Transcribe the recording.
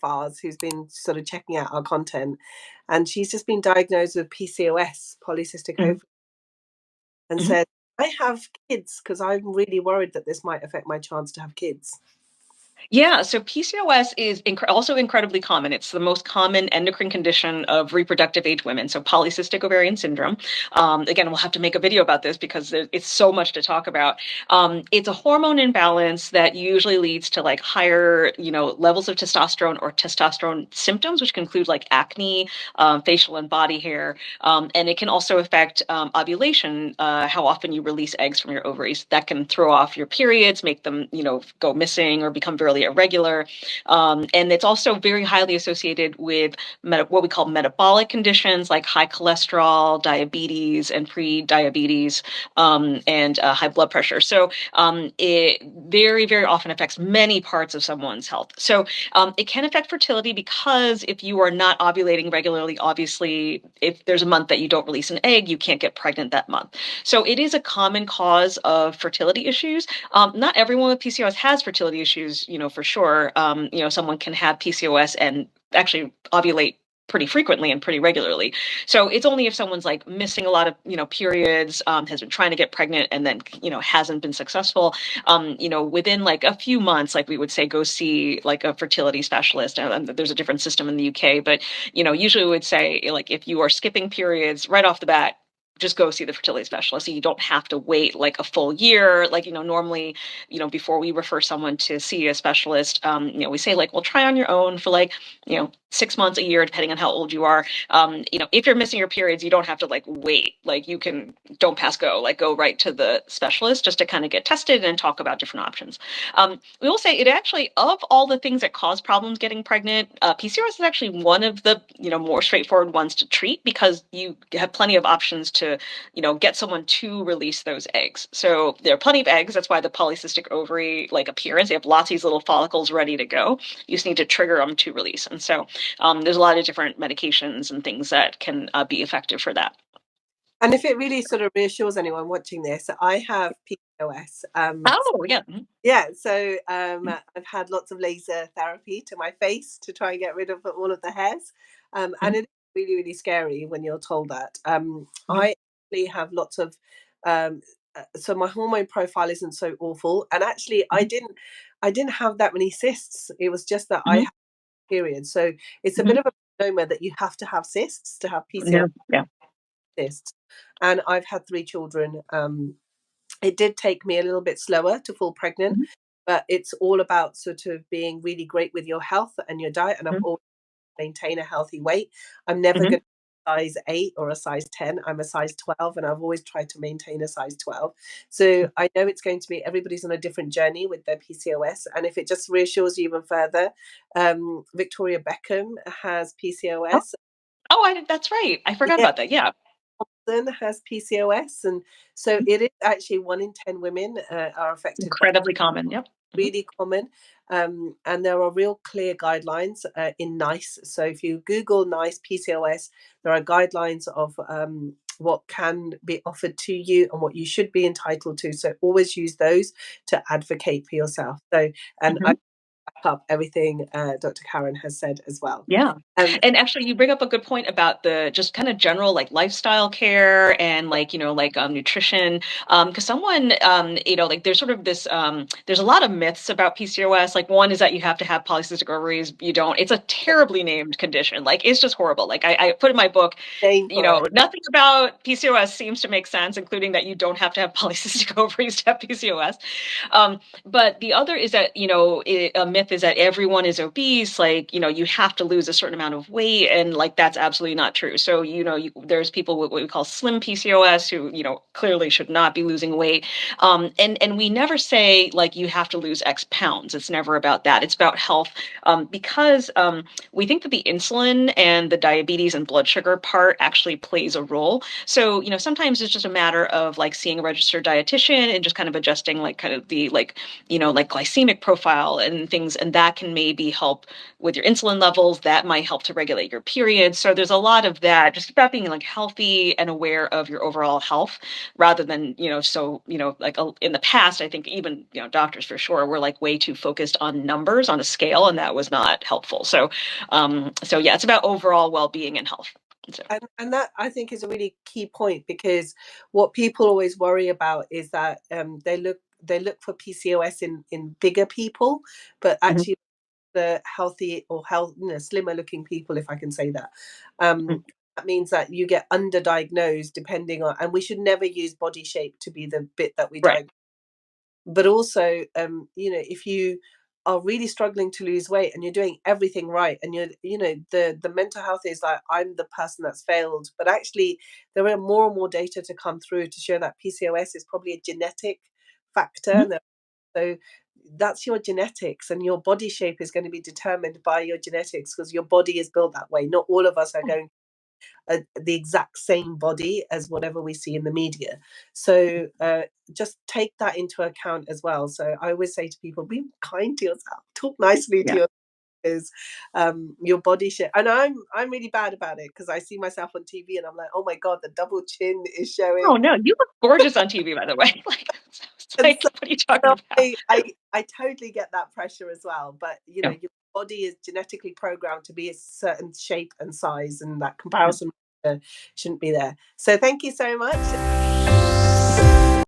ours who's been sort of checking out our content, and she's just been diagnosed with PCOS, polycystic Mhm. ovary, and Mhm. said, I have kids because I'm really worried that this might affect my chance to have kids. Yeah, so PCOS is also incredibly common. It's the most common endocrine condition of reproductive age women. So polycystic ovarian syndrome. Again, we'll have to make a video about this because it's so much to talk about. It's a hormone imbalance that usually leads to like higher, levels of testosterone or testosterone symptoms, which can include like acne, facial and body hair, and it can also affect ovulation, how often you release eggs from your ovaries. That can throw off your periods, make them, go missing or become very irregular. And it's also very highly associated with what we call metabolic conditions like high cholesterol, diabetes, and pre-diabetes, and high blood pressure. So it very, very often affects many parts of someone's health. So it can affect fertility because if you are not ovulating regularly, obviously, if there's a month that you don't release an egg, you can't get pregnant that month. So it is a common cause of fertility issues. Not everyone with PCOS has fertility issues, for sure. Someone can have PCOS and actually ovulate pretty frequently and pretty regularly. So it's only if someone's like missing a lot of, periods, has been trying to get pregnant and then, hasn't been successful, within like a few months, like we would say, go see like a fertility specialist. There's a different system in the UK, but, usually we would say like if you are skipping periods right off the bat, just go see the fertility specialist. So you don't have to wait like a full year. Like, normally, before we refer someone to see a specialist, we say like, well, try on your own for like, 6 months, a year, depending on how old you are. If you're missing your periods, you don't have to like wait. Like you can, don't pass go, like go right to the specialist just to kind of get tested and talk about different options. We will say it actually, of all the things that cause problems getting pregnant, PCOS is actually one of the, more straightforward ones to treat because you have plenty of options to, get someone to release those eggs. So there are plenty of eggs. That's why the polycystic ovary like appearance, they have lots of these little follicles ready to go. You just need to trigger them to release. And so there's a lot of different medications and things that can be effective for that. And if it really sort of reassures anyone watching this, I have PCOS. Oh, yeah. Yeah, so I've had lots of laser therapy to my face to try and get rid of all of the hairs, Mhm. and it's really, really scary when you're told that. Mhm. I actually have lots of, um, so my hormone profile isn't so awful, and actually, Mhm. I didn't have that many cysts. It was just that I Mhm. had periods, so it's a bit Mhm. of a misnomer that you have to have cysts to have PCOS Yeah. Yeah. cysts, and I've had 3 children. It did take me a little bit slower to fall pregnant, Mhm. but it's all about sort of being really great with your health and your diet, and I've Mhm. always maintain a healthy weight. I'm never Mhm. gonna size 8 or a size 10. I'm a size 12, and I've always tried to maintain a size 12. So I know it's going to be everybody's on a different journey with their PCOS, and if it just reassures you even further, Victoria Beckham has Oh, PCOS. that's right. I forgot Yeah, about that. Yeah. has PCOS, and so it is actually 1 in 10 women are affected by, Incredibly common. Yep. Mhm. really common. And there are real clear guidelines in NICE. So if you Google NICE PCOS, there are guidelines of what can be offered to you and what you should be entitled to. So always use those to advocate for yourself. So, and I Mhm. back up everything Dr. Karen has said as well. Yeah. Um, And actually you bring up a good point about the just kind of general like lifestyle care and like, like nutrition. Because someone, like there's sort of this, there's a lot of myths about PCOS. Like one is that you have to have polycystic ovaries. You don't. It's a terribly named condition. Like it's just horrible. Like I put in my book, Name for it. nothing about PCOS seems to make sense, including that you don't have to have polycystic ovaries to have PCOS. But the other is that, a myth is that everyone is obese, like, you have to lose a certain amount of weight. And like, that's absolutely not true. So, there's people with what we call slim PCOS who, clearly should not be losing weight. And we never say like, you have to lose X pounds. It's never about that. It's about health. Because we think that the insulin and the diabetes and blood sugar part actually plays a role. So, sometimes it's just a matter of like seeing a registered dietitian and just kind of adjusting like kind of the like, like glycemic profile and things and that can maybe help with your insulin levels. That might help to regulate your period. So there's a lot of that, just about being like healthy and aware of your overall health, rather than, like in the past, I think even, doctors for sure were like way too focused on numbers on a scale, and that was not helpful. So yeah, it's about overall well-being and health. So. And that I think is a really key point, because what people always worry about is that they look for PCOS in bigger people, but Mhm. actually the healthy or slimmer looking people, if I can say that. Mhm. That means that you get underdiagnosed depending on, and we should never use body shape to be the bit that we Right. diagnose. But also, if you are really struggling to lose weight and you're doing everything right, and the mental health is like, I'm the person that's failed, but actually there are more and more data to come through to show that PCOS is probably a genetic factor. Mhm. So that's your genetics, and your body shape is going to be determined by your genetics, because your body is built that way. Not all of us are going the exact same body as whatever we see in the media. So just take that into account as well. So I always say to people, be kind to yourself, talk nicely to Yeah. yourself, is your body shape. And I'm really bad about it, because I see myself on TV and I'm like, oh my god, the double chin is showing. Oh no, you look gorgeous on TV, by the way. Like, it's And like, so, what are you talking about? I totally get that pressure as well. But Yeah. your body is genetically programmed to be a certain shape and size, and that Yeah. comparison shouldn't be there. So thank you so much.